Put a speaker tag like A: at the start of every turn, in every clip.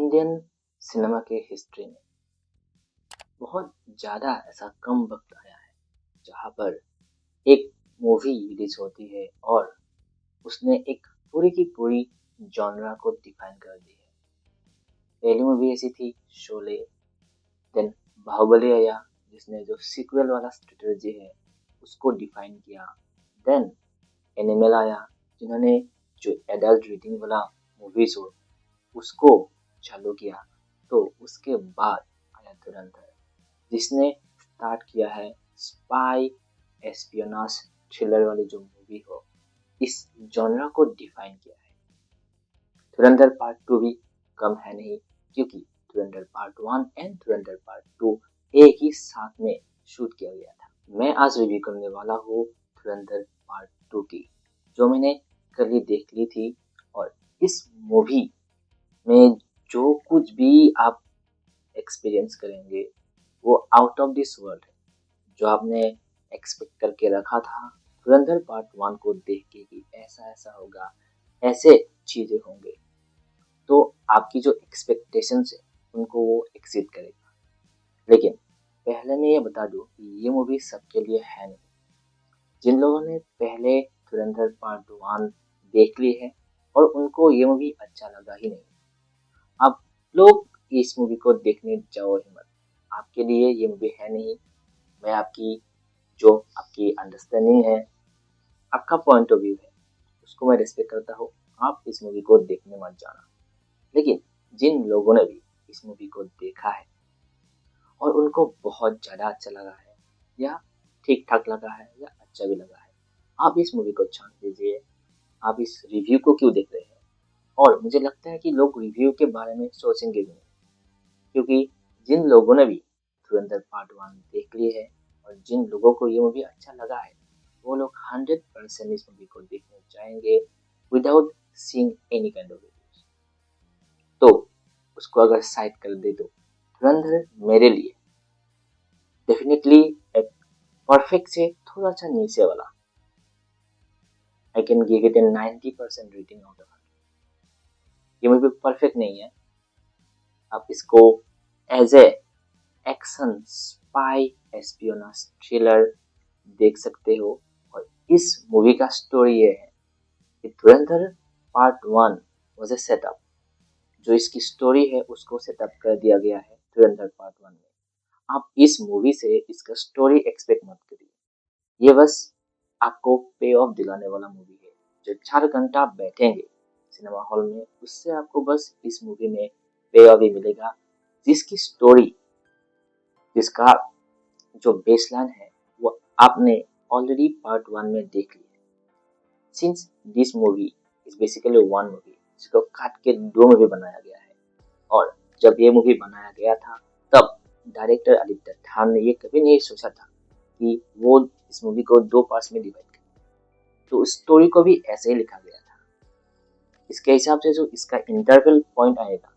A: Indian cinema के history में बहुत ज़्यादा ऐसा कम वक्त आया है जहाँ पर एक मूवी रिलीज होती है और उसने एक पूरी की पूरी जॉनरा को डिफाइन कर दी है। पहली मूवी ऐसी थी शोले, देन बाहुबली आया जिसने जो सीक्वल वाला स्ट्रेटजी है उसको डिफाइन किया, देन एनिमल आया जिन्होंने जो एडल्ट रेटिंग वाला मूवीज हो उसको चालू किया। तो उसके बाद आया धुरंधर जिसने स्टार्ट किया है स्पाई एस्पियोनाज थ्रिलर वाली जो मूवी हो इस जॉनरा को डिफाइन किया है। धुरंधर पार्ट 2 भी कम है नहीं क्योंकि धुरंधर पार्ट 1 एंड धुरंधर पार्ट 2 एक ही साथ में शूट किया गया था। मैं आज रिव्यू करने वाला हूँ धुरंधर पार्ट 2 की, जो मैंने कल ही देख ली थी। और इस मूवी में जो कुछ भी आप एक्सपीरियंस करेंगे वो आउट ऑफ दिस वर्ल्ड है। जो आपने एक्सपेक्ट करके रखा था धुरंधर पार्ट 1 को देख के कि ऐसा ऐसा होगा, ऐसे चीजें होंगे, तो आपकी जो एक्सपेक्टेशंस है उनको वो एक्सीड करेगा। लेकिन पहले मैं ये बता दूं कि ये मूवी सबके लिए है नहीं। जिन लोगों ने पहले धुरंधर पार्ट 1 देख ली है और उनको ये मूवी अच्छा लगा ही नहीं, आप लोग इस मूवी को देखने जाओ ही मत। आपके लिए ये मूवी है नहीं। मैं आपकी अंडरस्टैंडिंग है, आपका पॉइंट ऑफ व्यू है, उसको मैं रिस्पेक्ट करता हूँ। आप इस मूवी को देखने मत जाना। लेकिन जिन लोगों ने भी इस मूवी को देखा है और उनको बहुत ज़्यादा अच्छा लगा है या ठीक ठाक लगा है या अच्छा भी लगा है, आप इस मूवी को चांस दीजिए। आप इस रिव्यू को क्यों देख रहे हैं? और मुझे लगता है कि लोग रिव्यू के बारे में सोचेंगे भी नहीं, क्योंकि जिन लोगों ने भी धुरंधर पार्ट 1 देख ली है और जिन लोगों को ये मूवी अच्छा लगा है वो लोग 100% इस मूवी को देखने जाएंगे without seeing any kind of reviews. तो उसको अगर साइड कर दे तो धुरंधर मेरे लिए डेफिनेटली एक परफेक्ट से थोड़ा सा नीचे वाला, I can give it a 90% rating out of 100। ये मूवी परफेक्ट नहीं है। आप इसको as a action spy espionage thriller देख सकते हो। और इस मूवी का स्टोरी ये है कि धुरंधर पार्ट 1 वाज ए सेटअप। जो इसकी स्टोरी है उसको सेटअप कर दिया गया है धुरंधर पार्ट 1 में। आप इस मूवी से इसका स्टोरी एक्सपेक्ट मत करिए। ये बस आपको पे ऑफ दिलाने वाला मूवी है। जो 4 घंटा आप बैठेंगे सिनेमा हॉल में उससे आपको बस इस मूवी में पे ऑफ ही मिलेगा, जिसकी स्टोरी, जिसका जो बेसलाइन है वो आपने ऑलरेडी पार्ट 1 में देख लिया है। Since this movie is basically one movie जिसको काट के 2 मूवी बनाया गया है। और जब ये मूवी बनाया गया था तब डायरेक्टर आदित्य ठान ने ये कभी नहीं सोचा था कि वो इस मूवी को 2 पार्ट्स में डिवाइड करे। तो स्टोरी को भी ऐसे ही लिखा गया था। इसके हिसाब से जो इसका इंटरवल पॉइंट आएगा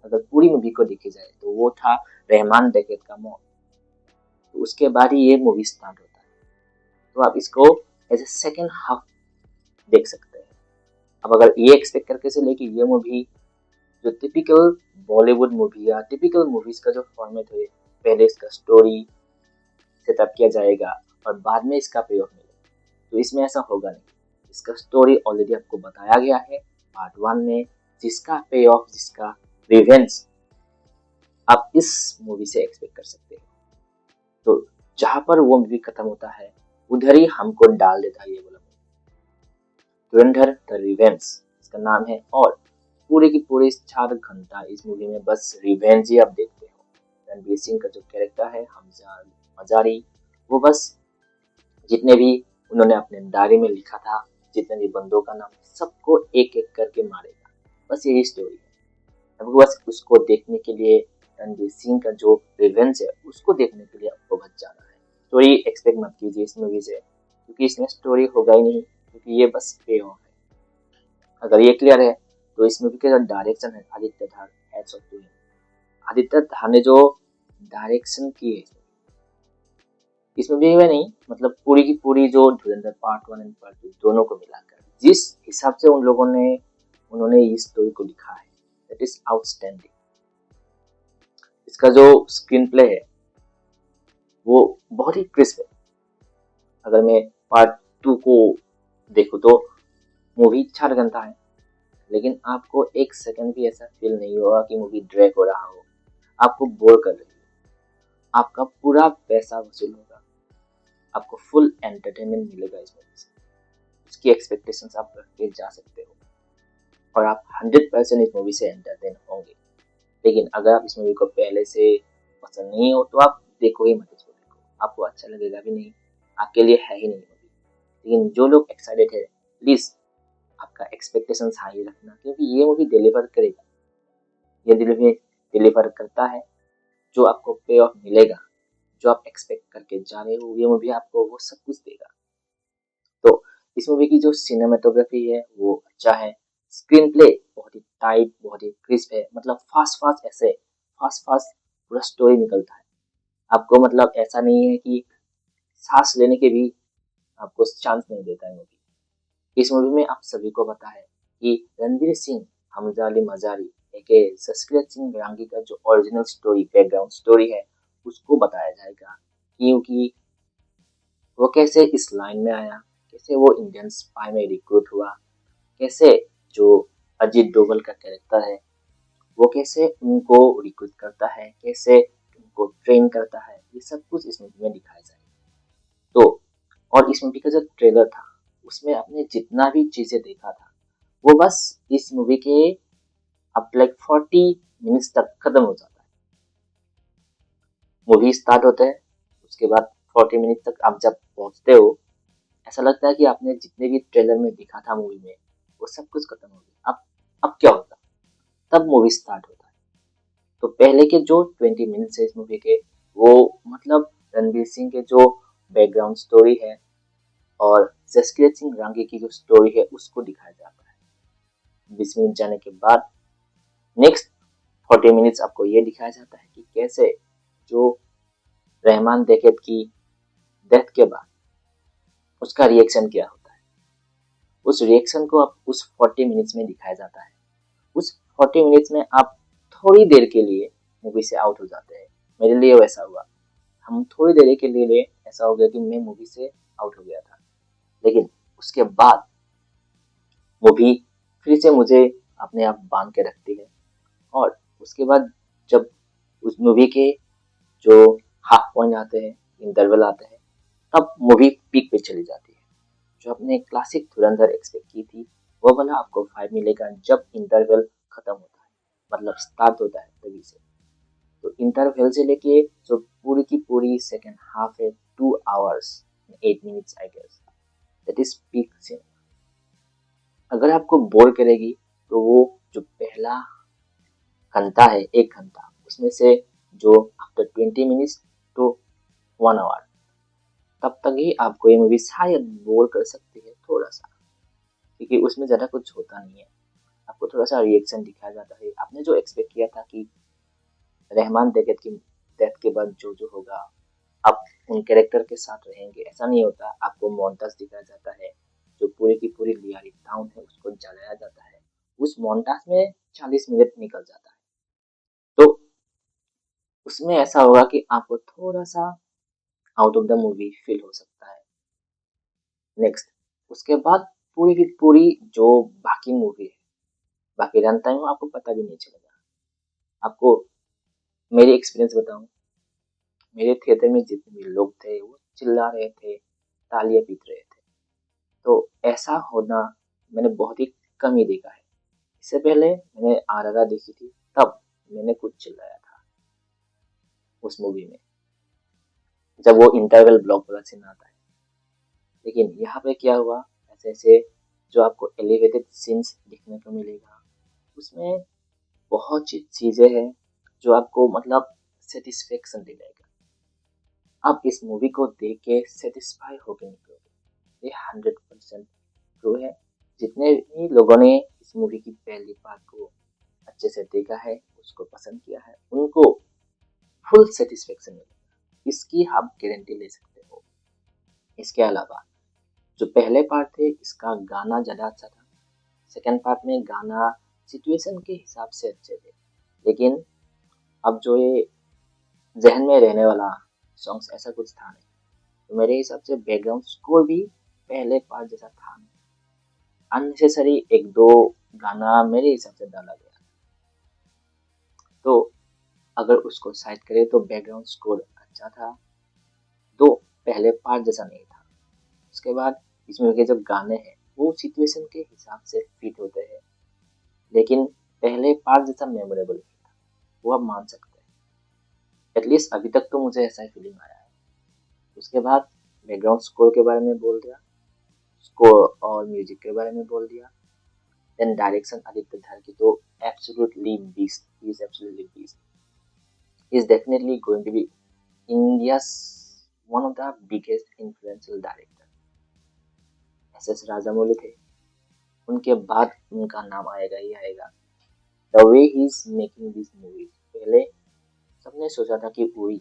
A: अगर पूरी मूवी को देखी जाए तो वो था रहमान डकैत का मौत। तो उसके बाद ही ये मूवी स्टार्ट होता है। तो आप इसको एज ए सेकेंड हाफ देख सकते हैं। अब अगर ये एक्सपेक्ट करके चले कि ये मूवी जो टिपिकल बॉलीवुड मूवी या टिपिकल मूवीज का जो फॉर्मेट है, पहले इसका स्टोरी सेटअप किया जाएगा और बाद में इसका पे ऑफ मिलेगा, तो इसमें ऐसा होगा नहीं। इसका स्टोरी ऑलरेडी आपको बताया गया है पार्ट 1 में, जिसका पे ऑफ, जिसका रिवेंज आप इस मूवी से एक्सपेक्ट कर सकते हो। तो जहां पर वो मूवी खत्म होता है उधर ही हमको डाल देता है ये वाला मूवी धुरंधर द रिवेंज इसका नाम है। और पूरे की पूरे 4 घंटा इस मूवी में बस रिवेंज ही आप देखते हो। रणवीर सिंह का जो कैरेक्टर है हमजा मजारी, वो बस जितने भी उन्होंने अपने डायरी में लिखा था, जितने भी बंदों का नाम, सबको एक एक करके मारेगा। बस यही स्टोरी है। आपको बस उसको देखने के लिए, रणवीर सिंह का जो रिवेंज है उसको देखने के लिए आपको बच जाना है। स्टोरी एक्सपेक्ट मत कीजिए इस मूवी से, क्योंकि इसमें स्टोरी होगा ही नहीं, क्योंकि ये बस पे ऑफ है। अगर ये क्लियर है तो इस मूवी का जो डायरेक्शन है Aditya Dhar, hats off to him. Aditya Dhar ने जो डायरेक्शन की है इस मूवी में नहीं, मतलब पूरी की पूरी जो धुरंधर पार्ट 1 एंड पार्ट 2 दोनों को मिलाकर जिस हिसाब से उन्होंने इस स्टोरी को लिखा है, दैट इज आउटस्टैंडिंग। इसका जो स्क्रीन प्ले है वो बहुत ही क्रिस्प है। अगर मैं पार्ट 2 को देखूँ तो मूवी 4 घंटा है, लेकिन आपको एक सेकंड भी ऐसा फील नहीं होगा कि मूवी ड्रैग हो रहा हो, आपको बोर कर रही हो। आपका पूरा पैसा वसूल होगा, आपको फुल एंटरटेनमेंट मिलेगा इस मूवी से। उसकी एक्सपेक्टेशंस आप रख के जा सकते हो और आप 100% इस मूवी से एंटरटेन होंगे। लेकिन अगर आप इस मूवी को पहले से पसंद नहीं हो तो आप देखो ही मत इस मूवी को, आपको अच्छा लगेगा भी नहीं, आपके लिए है ही नहीं मूवी। लेकिन जो लोग एक्साइटेड है, प्लीज आपका एक्सपेक्टेशंस हाई रखना, क्योंकि ये मूवी डिलीवर करेगा। ये डिलीवर करता है, जो आपको पे ऑफ मिलेगा, जो आप एक्सपेक्ट करके जा रहे हो, ये मूवी आपको वो सब कुछ देगा। तो इस मूवी की जो सिनेमेटोग्राफी है वो अच्छा है, स्क्रीन प्ले बहुत ही टाइट, बहुत ही क्रिस्प है, मतलब फास्ट फास्ट ऐसे फास्ट फास्ट पूरा स्टोरी निकलता है। आपको मतलब ऐसा नहीं है कि सांस लेने के भी आपको चांस नहीं देता है मूवी। इस मूवी में आप सभी को पता है कि रणवीर सिंह, हमजा अली मजारी एके जसकीरत सिंह रांगी का जो ओरिजिनल स्टोरी, बैकग्राउंड स्टोरी है, उसको बताया जाएगा। क्योंकि वो कैसे इस लाइन में आया, कैसे वो इंडियन स्पाई में रिक्रूट हुआ, कैसे जो अजीत डोभाल का कैरेक्टर है वो कैसे उनको रिक्रूट करता है, कैसे उनको ट्रेन करता है, ये सब कुछ इस मूवी में दिखाया जाएगा। तो और इस मूवी का जो ट्रेलर था उसमें आपने जितना भी चीजें देखा था वो बस इस मूवी के अब लाइक 40 मिनट्स तक खत्म हो जाता है। मूवी स्टार्ट होता है, उसके बाद 40 मिनट तक आप जब पहुंचते हो, ऐसा लगता है कि आपने जितने भी ट्रेलर में दिखा था मूवी में वो सब कुछ खत्म हो गया। अब क्या होता, तब मूवी स्टार्ट होता है। तो पहले के जो 20 मिनट्स है इस मूवी के, वो मतलब रणवीर सिंह के जो बैकग्राउंड स्टोरी है और जसकीरत सिंह रांगी की जो स्टोरी है उसको दिखाया जाता है। 20 मिनट जाने के बाद नेक्स्ट 40 मिनट्स आपको ये दिखाया जाता है कि कैसे जो रहमान देखेत की डेथ के बाद उसका रिएक्शन क्या होता है, उस रिएक्शन को आप उस 40 मिनट्स में दिखाया जाता है। उस 40 मिनट्स में आप थोड़ी देर के लिए मूवी से आउट हो जाते हैं। मेरे लिए वैसा हुआ, हम थोड़ी देर के लिए ऐसा हो गया कि मैं मूवी से आउट हो गया था। लेकिन उसके बाद मूवी फिर से मुझे अपने आप बांध के रखती है, और उसके बाद जब उस मूवी के जो हाफ पॉइंट आते हैं, इंटरवल आते हैं, तब मूवी पीक पे चली जाती है। जो अपने क्लासिक धुरंधर एक्सपेक्ट की थी वो वाला आपको 5 मिलेगा जब इंटरवल खत्म होता है, मतलब स्टार्ट होता है तभी से। तो इंटरवल से लेके जो पूरी की पूरी सेकेंड हाफ है, 2 hours 8 minutes I guess, that is peak cinema. अगर आपको बोर करेगी तो वो जो पहला घंटा है, 1 घंटा, उसमें से जो आफ्टर 20 मिनट्स टू 1 hour, तब तक ही आपको ये मूवी शायद बोर कर सकती है थोड़ा सा, क्योंकि उसमें ज़्यादा कुछ होता नहीं है। आपको थोड़ा सा रिएक्शन दिखाया जाता है। आपने जो एक्सपेक्ट किया था कि रहमान देगत की डेथ के बाद जो जो होगा आप उन कैरेक्टर के साथ रहेंगे, ऐसा नहीं होता। आपको मोन्टाज दिखाया जाता है, जो पूरी की पूरी लियारी टाउन है उसको जलाया जाता है। उस मोन्टाज में 40 मिनट निकल जाता है। तो उसमें ऐसा होगा कि आपको थोड़ा सा out of the movie feel हो सकता है। नेक्स्ट उसके बाद पूरी की पूरी जो बाकी मूवी है, बाकी रन टाइम आपको पता भी नहीं चलेगा। आपको मेरी एक्सपीरियंस बताऊं, मेरे थिएटर में जितने भी लोग थे वो चिल्ला रहे थे, तालियां पीट रहे थे। तो ऐसा होना मैंने बहुत ही कम ही देखा है। इससे पहले मैंने आर देखी थी, तब मैंने कुछ चिल्लाया था उस मूवी में, जब वो इंटरवल ब्लॉक वाला सीन आता है। लेकिन यहाँ पे क्या हुआ, ऐसे ऐसे जो आपको एलिवेटेड सीन्स देखने को मिलेगा, उसमें बहुत सी चीजें हैं जो आपको मतलब सेटिस्फेक्शन दिलाएगा। आप इस मूवी को देख के सेटिस्फाई होके निकलोगे, ये 100% ट्रू है। जितने भी लोगों ने इस मूवी की पहली पार्ट को अच्छे से देखा है, उसको पसंद किया है, उनको फुल सेटिस्फेक्शन मिलेगा, इसकी आप गारंटी ले सकते हो। इसके अलावा जो पहले पार्ट थे इसका गाना ज़्यादा अच्छा था, सेकेंड पार्ट में गाना सिचुएशन के हिसाब से अच्छे थे। लेकिन अब जो ये जहन में रहने वाला सॉन्ग्स ऐसा कुछ था नहीं। तो मेरे हिसाब से बैकग्राउंड स्कोर भी पहले पार्ट जैसा था नहीं। अननेसेसरी एक दो गाना मेरे हिसाब से डाला गया। तो अगर उसको साइड करें तो बैकग्राउंड स्कोर अच्छा था, तो पहले पार्ट जैसा नहीं था। उसके बाद इसमें के जो गाने हैं वो सिचुएशन के हिसाब से फिट होते हैं, लेकिन पहले पार्ट जैसा मेमोरेबल नहीं था, वो आप मान सकते हैं। एटलीस्ट अभी तक तो मुझे ऐसा ही फीलिंग आया है। उसके बाद बैकग्राउंड स्कोर के बारे में बोल दिया, स्कोर और म्यूजिक के बारे में बोल दिया। देन डायरेक्शन आदित्य धार की तो absolutely beast, he is absolutely beast, he is definitely going to be India's one of the biggest influential director। S Rajamouli थे, उनके बाद उनका नाम आएगा ही आएगा। The way he is making this movies, पहले सबने सोचा था कि वही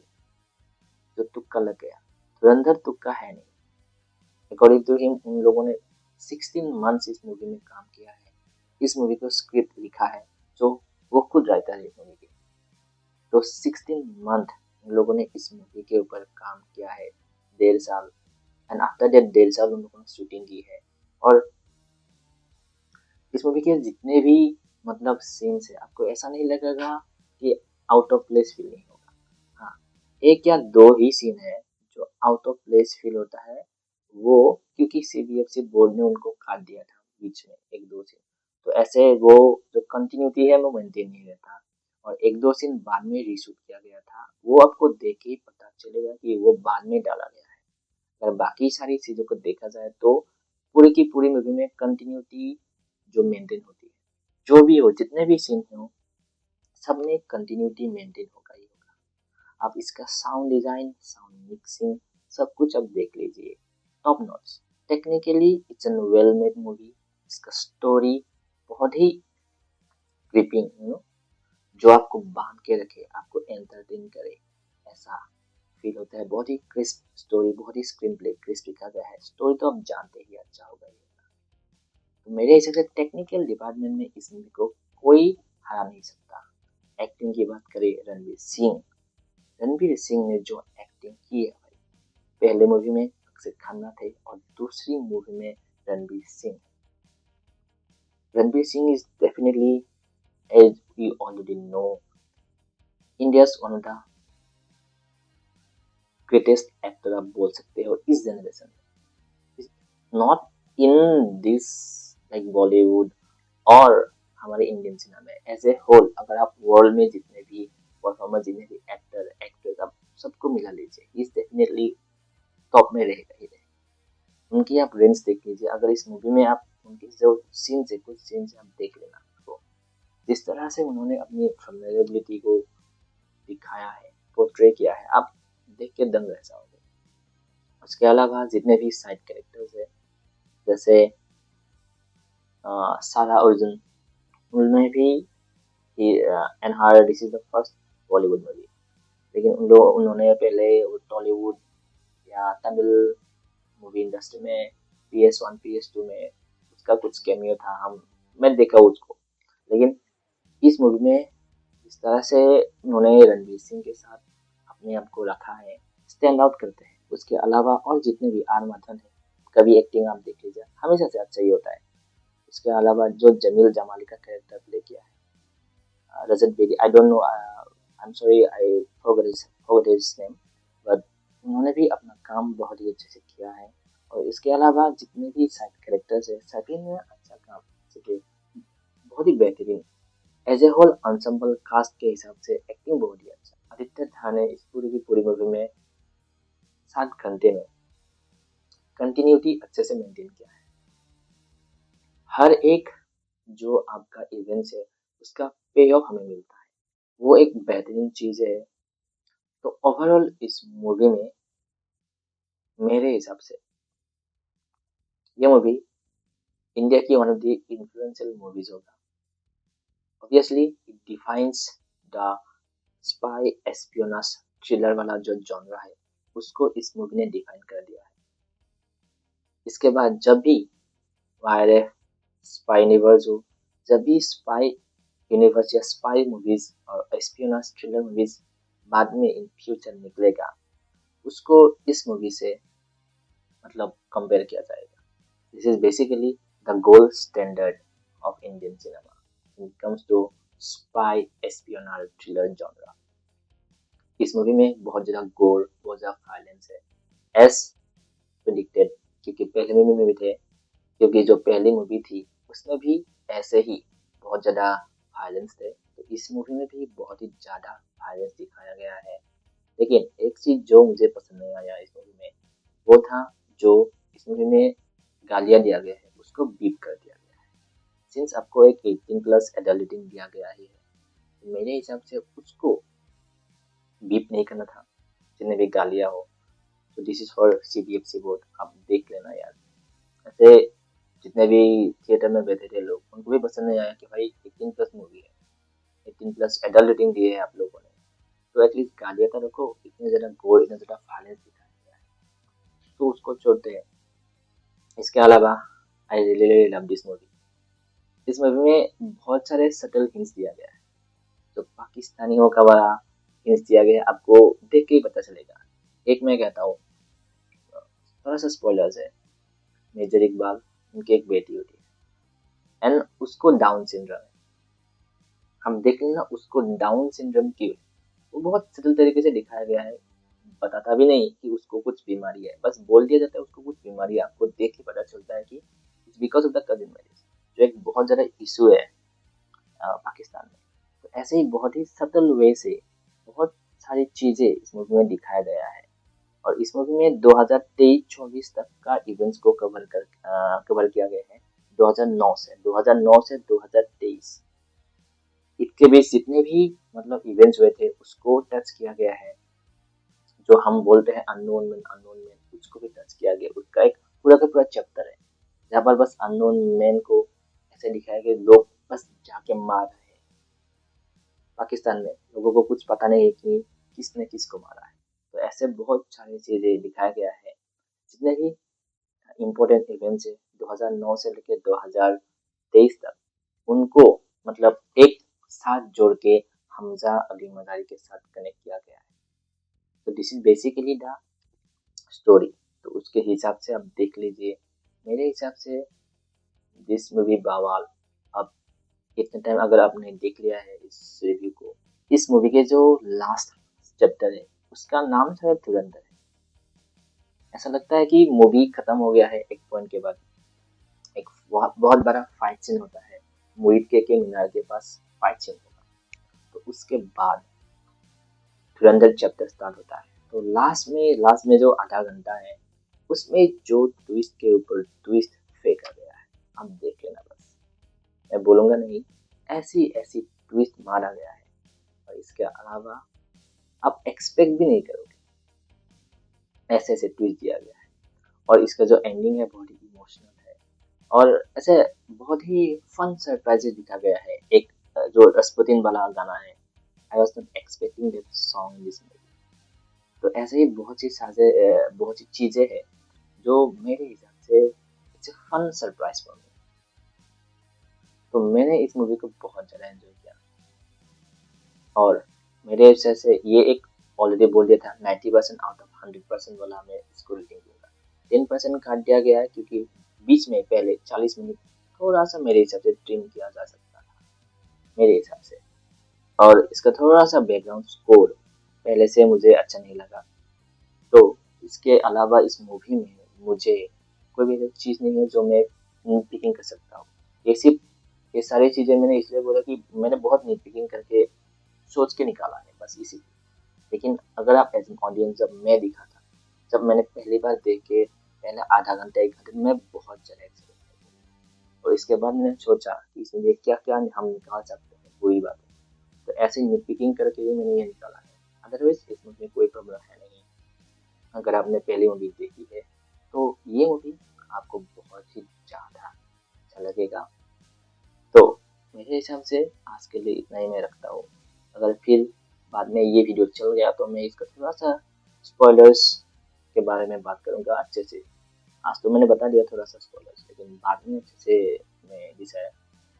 A: जो तुक्का लग गया, धुरंधर तुक्का है नहीं। अकॉर्डिंग टू हिम उन लोगों ने 16 मंथ्स इस मूवी में काम किया है, इस मूवी को स्क्रिप्ट लिखा है, जो वो खुद राइटर है इस मूवी के। तो 16 मंथ उन लोगों ने इस मूवी के ऊपर काम किया है, 1.5 साल। एंड आफ्टर दैट 1.5 साल उन लोगों ने शूटिंग की है। और इस मूवी के जितने भी मतलब सीन्स है, आपको ऐसा नहीं लगेगा कि आउट ऑफ प्लेस फील नहीं होगा। हाँ, एक या दो ही सीन है जो आउट ऑफ प्लेस फील होता है, वो क्योंकि सीबीएफसी बोर्ड ने उनको काट दिया था बीच में एक दो सीन। तो ऐसे वो जो कंटिन्यूटी है वो मेंटेन नहीं रहता, और एक दो सीन बाद में रीशूट किया गया था, वो आपको देख के ही पता चलेगा कि वो बाद में डाला गया है। अगर बाकी सारी चीजों को देखा जाए तो पूरी की पूरी मूवी में कंटिन्यूटी जो मेंटेन होती है, जो भी हो जितने भी सीन हो, सब में कंटिन्यूटी मेंटेन होगा ही होगा। आप इसका साउंड डिजाइन, साउंड मिक्सिंग, सब कुछ आप देख लीजिए, top notch. Technically it's an well made movie. इसका स्टोरी बहुत ही ग्रिपिंग, जो आपको बांध के रखे, आपको एंटरटेन करे, ऐसा फील होता है। बहुत ही क्रिस्प स्टोरी, बहुत ही स्क्रीन प्ले क्रिस्प लिखा गया है। स्टोरी तो आप जानते ही अच्छा होगा ही। तो मेरे हिसाब से टेक्निकल डिपार्टमेंट में इस मूवी को कोई हरा नहीं सकता। एक्टिंग की बात करें, रणवीर सिंह, रणवीर सिंह ने जो एक्टिंग की है भाई, पहले मूवी में अक्षय खन्ना थे और दूसरी मूवी में Ranveer Singh. Ranveer Singh is definitely, as we already know, India's one of the greatest actor आप बोल सकते हो इस जनरेशन में। Not in this like Bollywood और हमारे इंडियन सिनेमा में, एज ए होल अगर आप वर्ल्ड में जितने भी परफॉर्मर, जितने भी एक्टर एक्ट्रेस, आप सबको मिला लीजिए, इज डेफिनेटली टॉप में रहेगा ही रहेगा। उनकी आप रेंज देख लीजिए, अगर इस मूवी में आप उनके जो सीन्स है, कुछ सीन्स आप देख लेना, तो जिस तरह से उन्होंने अपनी वल्नरेबिलिटी को दिखाया है, पोर्ट्रे किया है, आप देख के दंग रह जाओगे। उसके अलावा जितने भी साइड कैरेक्टर्स है, जैसे सारा अर्जुन, उनमें भी and her this is the first Bollywood movie, लेकिन उन्होंने पहले टॉलीवुड या तमिल मूवी इंडस्ट्री में PS1 PS2 में उसका कुछ कैमियो था, मैं देखा उसको। लेकिन इस मूवी में इस तरह से उन्होंने रणवीर सिंह के साथ अपने आप को रखा है, स्टैंड आउट करते हैं। उसके अलावा और जितने भी आर माधवन है, कभी एक्टिंग आप देख लीजिए, हमेशा से अच्छा ही होता है। उसके अलावा जो जमील जमाली का कैरेक्टर प्ले किया है, Rajat Bedi, I don't know, I am sorry, I forgot his name, but उन्होंने भी अपना काम बहुत ही अच्छे से किया है। और इसके अलावा जितने भी साइड कैरेक्टर्स है, सभी ने अच्छा काम किया, बहुत ही बेहतरीन। As a whole ensemble cast के हिसाब से एक्टिंग बहुत ही अच्छा। आदित्य धार ने इस पूरी की पूरी मूवी में 7 घंटे में कंटिन्यूटी अच्छे से मेंटेन किया है। हर एक जो आपका इवेंट्स है, उसका पे ऑफ हमें मिलता है, वो एक बेहतरीन चीज है। तो ओवरऑल इस मूवी में मेरे हिसाब से ये मूवी इंडिया की one of the influential movies होगा। Obviously it defines the spy espionage thriller वाला जो जॉनरा है, उसको इस मूवी ने डिफाइन कर दिया है। इसके बाद जब भी वायरएफ, स्पाई यूनिवर्स हो, जब भी स्पाई यूनिवर्स या स्पाई मूवीज और एस्पियोनाज थ्रिलर मूवीज बाद में इन फ्यूचर निकलेगा, उसको इस मूवी से मतलब कंपेयर किया जाएगा। This is basically the gold standard of Indian cinema when it comes to spy espionage thriller genre। इस मूवी में बहुत ज्यादा गोर, बहुत ज्यादा वायलेंस है एज प्रेडिक्टेड, क्योंकि पहले मूवी में भी थे, क्योंकि जो पहली मूवी थी उसमें भी ऐसे ही बहुत ज्यादा वायलेंस थे, तो इस मूवी में भी बहुत ही ज्यादा वायलेंस दिखाया गया है। लेकिन एक चीज जो मुझे पसंद नहीं आया इस मूवी में, वो था जो इस मूवी में गालियां दिया गया है उसको बीप कर दिया गया है। सिंस आपको एक 18+ एडल्टिंग दिया गया है, मेरे हिसाब से उसको बीप नहीं करना था, जितने भी गालियां हो। तो this is for CBFC board, आप देख लेना यार। ऐसे जितने भी थिएटर में बैठे थे लोग, उनको भी पसंद नहीं आया कि भाई 18+ मूवी है, 18+ एडल्ट रेटिंग दी है आप लोगों ने, तो एटलीस्ट गालियां तो रखो। इतने ज्यादा गोर, इतना ज्यादा वायलेंस दिखाया गया है, तो उसको छोड़ते हैं। इसके अलावा I really love this movie. इस मूवी में बहुत सारे सटल हिंट्स दिया गया है, जो पाकिस्तानियों का बड़ा हिंट्स दिया गया है, आपको देख के ही पता चलेगा। एक मैं कहता हूँ, थोड़ा सा स्पॉयलर्स है। मेजर इकबाल, उनकी एक बेटी होती है एंड उसको डाउन सिंड्रोम है। हम देख लेना उसको डाउन सिंड्रोम क्यों है, वो बहुत सरल तरीके से दिखाया गया है। बताता भी नहीं कि उसको कुछ बीमारी है, बस बोल दिया जाता है उसको कुछ बीमारी है। आपको देख के पता चलता है कि it's because of the cousin marriage, जो एक बहुत ज्यादा इशू है पाकिस्तान में। तो ऐसे ही बहुत ही सटल वे से बहुत सारी चीजें इस मूवी में दिखाया गया है। और इस मूवी में 2023-24 तक का इवेंट्स को कवर किया गया है। 2009 से 2023 इसके बीच जितने भी मतलब इवेंट्स हुए थे उसको टच किया गया है। जो हम बोलते हैं अननोन मैन, उसको भी टच किया गया। उसका एक पूरा का पूरा चैप्टर है जहाँ पर बस अननोन मैन को ऐसे दिखाया गया, लोग बस जाके मार रहे हैं। पाकिस्तान में लोगों को कुछ पता नहीं है कि किसने किसको मारा है। तो ऐसे बहुत सारी चीजें दिखाया गया है। जितने भी इम्पोर्टेंट इवेंट्स है 2009 से लेकर 2023 तक, उनको मतलब एक साथ जोड़ के हमजा अली मदारी के साथ कनेक्ट किया गया है। तो this is basically the story. तो उसके हिसाब से आप देख लीजिए। मेरे हिसाब से दिस मूवी बवाल। अब इतने टाइम अगर आपने देख लिया है इस रिव्यू को, इस मूवी के जो लास्ट चैप्टर है उसका नाम शायद धुरंधर है। ऐसा लगता है कि मूवी खत्म हो गया है एक पॉइंट के बाद। एक बहुत बड़ा फाइट सीन होता है मुहित के मीनार के पास, फाइट सीन होगा। तो उसके बाद धुरंधर चैप्टर स्टार्ट होता है। तो लास्ट में जो आधा घंटा है उसमें जो ट्विस्ट के ऊपर ट्विस्ट फेंका गया है, आप देख लेना बस। मैं बोलूंगा नहीं, ऐसी ऐसी ट्विस्ट मारा गया है। और इसके अलावा आप एक्सपेक्ट भी नहीं करोगे, ऐसे ऐसे ट्विस्ट दिया गया है। और इसका जो एंडिंग है बहुत ही इमोशनल है। और ऐसे बहुत ही फन सरप्राइजेस दिखा गया है। एक जो रसपुतिन वाला गाना है, I was not expecting that song in this movie. तो ऐसे ही बहुत सी चीजें हैं जो मेरे हिसाब से it's fun surprise for me. तो मैंने इस मूवी को बहुत ज़्यादा एंजॉय किया। और मेरे हिसाब से ये एक ऑलरेडी बोल दिया था 90% आउट ऑफ 100% वाला मैं इसको रेटिंग दूंगा। 10% काट दिया गया है क्योंकि बीच में पहले 40 मिनट थोड़ा सा मेरे हिसाब से ट्रिम किया जा सकता था मेरे हिसाब से। और इसका थोड़ा सा बैकग्राउंड स्कोर पहले से मुझे अच्छा नहीं लगा। तो इसके अलावा इस मूवी में मुझे कोई भी चीज़ नहीं है जो मैं पिकिंग कर सकता हूँ। ये सारी चीज़ें मैंने इसलिए बोला कि मैंने बहुत नीट पिकिंग करके सोच के निकाला है बस इसी। लेकिन अगर आप एज एन ऑडियंस, जब मैं दिखा था, जब मैंने पहली बार देख के पहले आधा घंटा 1 घंटे मैं बहुत ज़्यादा एक्साइटेड था। और इसके बाद मैंने सोचा कि इसमें क्या क्या हम निकाल सकते हैं बुरी बातें। तो ऐसे नीट पिकिंग करके ही मैंने ये निकाला है। अदरवाइज इसमें कोई प्रॉब्लम है नहीं। अगर आपने पहली मूवी देखी है तो ये मूवी आपको बहुत ही ज़्यादा अच्छा लगेगा। तो मेरे हिसाब से आज के लिए इतना ही मैं रखता हूँ। अगर फिर बाद में ये वीडियो चल गया तो मैं इसका थोड़ा सा स्पॉयलर्स के बारे में बात करूँगा अच्छे से। आज तो मैंने बता दिया थोड़ा सा स्पॉयलर्स, लेकिन बाद में अच्छे से मैं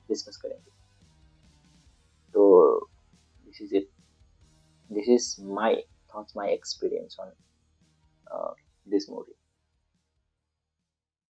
A: डिस्कस करेंगे। तो this is it. This is my thoughts, my experience on uh, this movie.